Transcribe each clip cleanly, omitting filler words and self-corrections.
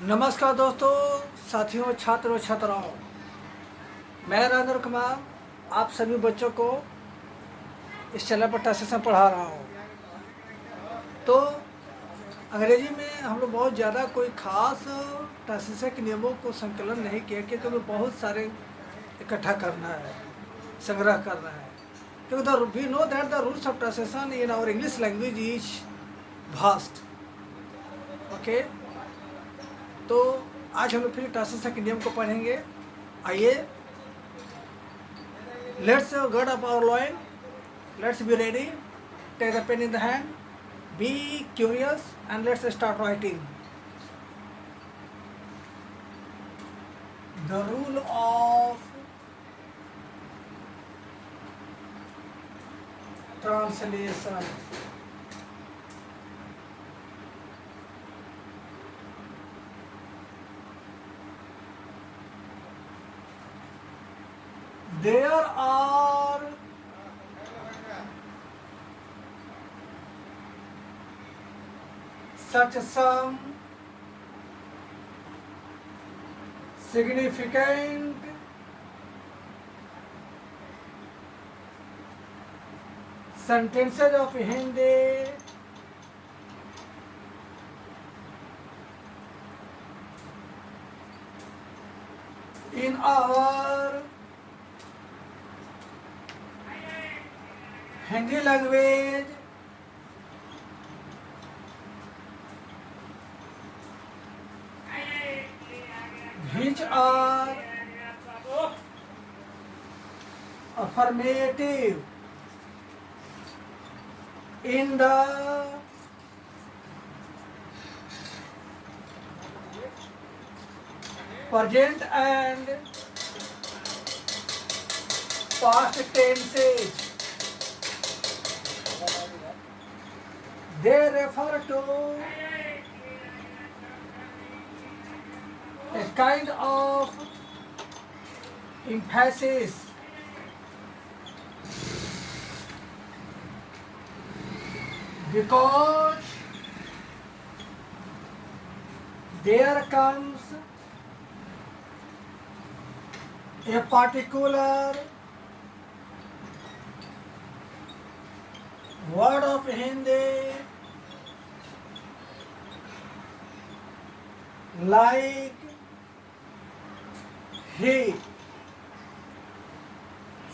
नमस्कार दोस्तों, साथियों, छात्रों, छात्राओं। मैं राजेंद्र कुमार आप सभी बच्चों को इस चैनल पर ट्रांसलेशन पढ़ा रहा हूँ। तो अंग्रेजी में हम लोग बहुत ज़्यादा कोई ख़ास ट्रांसलेशन के नियमों को संकलन नहीं किया, क्योंकि हमें बहुत सारे इकट्ठा करना है, संग्रह करना है। क्योंकि we know that the rules of translation in our English language is vast. Okay, तो आज हम लोग फिर ट्रांसलेशन के नियम को पढ़ेंगे। आइए, let's gird up our loin. Let's be ready. Take the pen in the hand. Be curious and let's start writing. The rule of translation. There are such some significant sentences of Hindi in our Hindi language which are affirmative in the present and past tenses. They refer to a kind of emphasis because there comes a particular word of Hindi like he.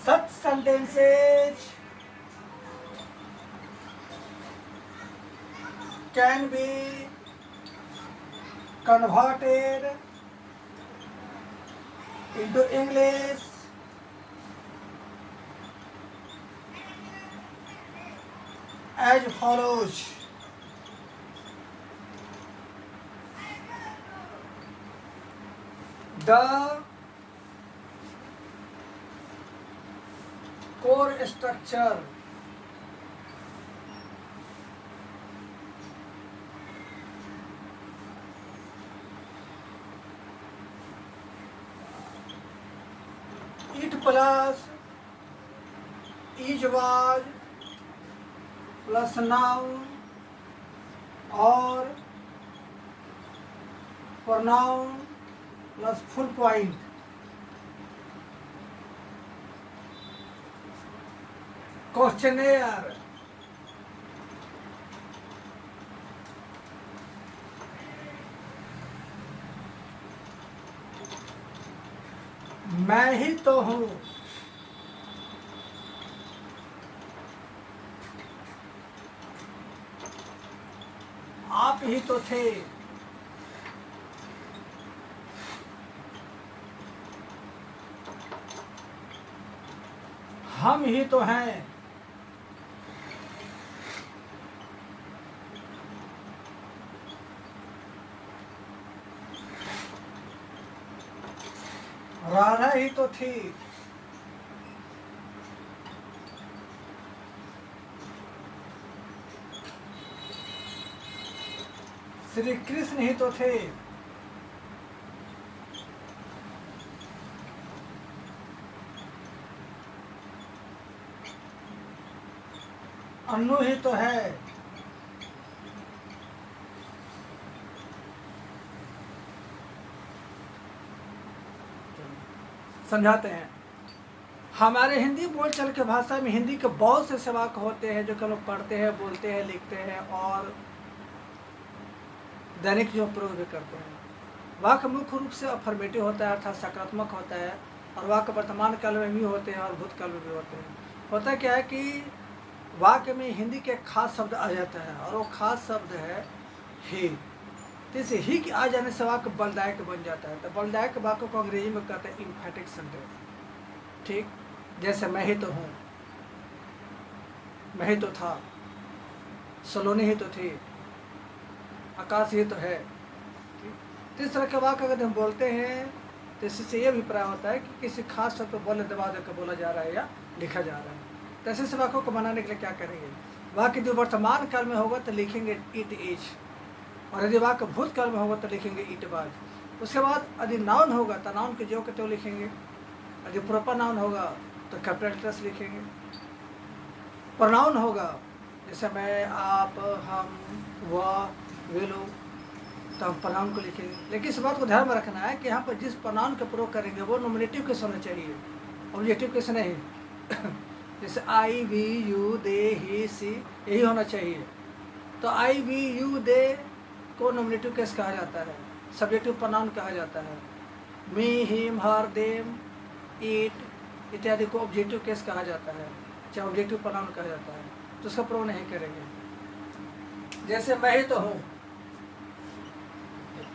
Such sentences can be converted into English as follows. The core structure it plus is was plus noun or pronoun plus full point. Questionnaire. मैं ही तो हूँ। आप ही तो थे। हम ही तो हैं। राधा ही तो थी। श्री कृष्ण ही तो थे। अन्नू ही तो है। समझाते हैं। हमारे हिंदी बोलचाल के भाषा में हिंदी के बहुत से ऐसे वाक्य होते हैं जो कि लोग पढ़ते हैं, बोलते हैं, लिखते हैं और दैनिक जीवन प्रयोग भी करते हैं। वाक्य मुख्य रूप से अफर्मेटिव होता है, अर्थात सकारात्मक होता है, और वाक्य वर्तमान काल में भी होते हैं और भूतकाल में भी होते हैं। होता क्या है कि वाक्य में हिंदी के खास शब्द आ जाता है और वो खास शब्द है ही। तो इसे ही के आ जाने से वाक्य बलदायक बन जाता है। तो बलदायक वाक्य को अंग्रेजी में कहते हैं इम्फेटिक सेंटेंस। ठीक, जैसे मैं ही तो हूँ, मैं ही तो था, सलोनी ही तो थी, आकाश ही तो है। तो इस तरह के वाक्य अगर हम बोलते हैं तो इससे ये अभिप्राय होता है कि किसी खास शब्द को बोले दबा देकर बोला जा रहा है या लिखा जा रहा है। तो ऐसे वाक्यों को बनाने के लिए क्या करेंगे? वाक्य यदि वर्तमान काल में होगा तो लिखेंगे इट इज, और यदि वाक्य भूतकाल में होगा तो लिखेंगे इट वाज। उसके बाद यदि नाउन होगा तो नाउन के जो के तो लिखेंगे, यदि प्रॉपर नाउन होगा तो कैपिटल लेटर्स लिखेंगे। प्रोनाउन होगा जैसे मैं, आप, हम, वह, वे लोग, तो हम प्रोनाउन को लिखेंगे। लेकिन इस बात को ध्यान में रखना है कि यहाँ पर जिस प्रोनाउन का प्रयोग करेंगे वो नॉमिनेटिव केस होना चाहिए, ऑब्जेक्टिव केस नहीं। जैसे आई, वी, यू, दे, ही, सी, यही होना चाहिए। तो आई, वी, यू, दे को नॉमिनेटिव केस कहा जाता है, सब्जेक्टिव प्रोनाउन कहा जाता है। मी, हिम, हर, देम, इट इत्यादि को ऑब्जेक्टिव केस कहा जाता है, चाहे ऑब्जेक्टिव प्रोनाउन कहा जाता है, तो उसका प्रयोग नहीं करेंगे। जैसे मैं ही तो हूँ,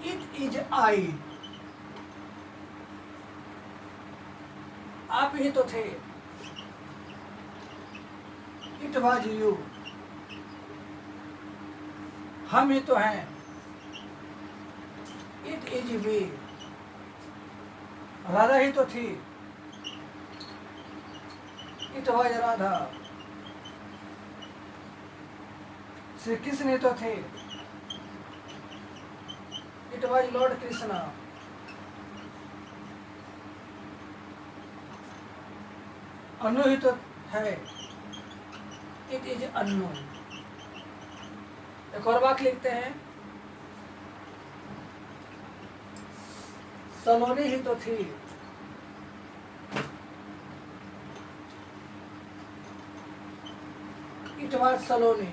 इट इज आई, आप ही तो थे, इट वाज यू, हम ही तो हैं, इट इज वी, राधा ही तो थी, इट वाज राधा, श्री कृष्ण ही तो थे, इट वाज लॉर्ड कृष्णा। अनु ही तो है, इट इज अनु। एक और वाक्य लिखते हैं, सलोनी ही तो थी, इट वाज सलोनी।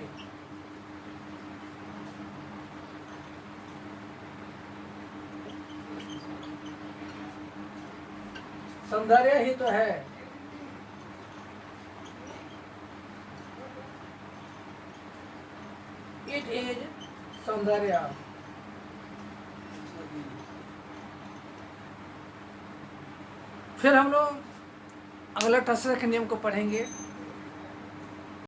सौंदर्य ही तो है, इट इज सौंदर्य। फिर हम लोग अगला टसर के नियम को पढ़ेंगे।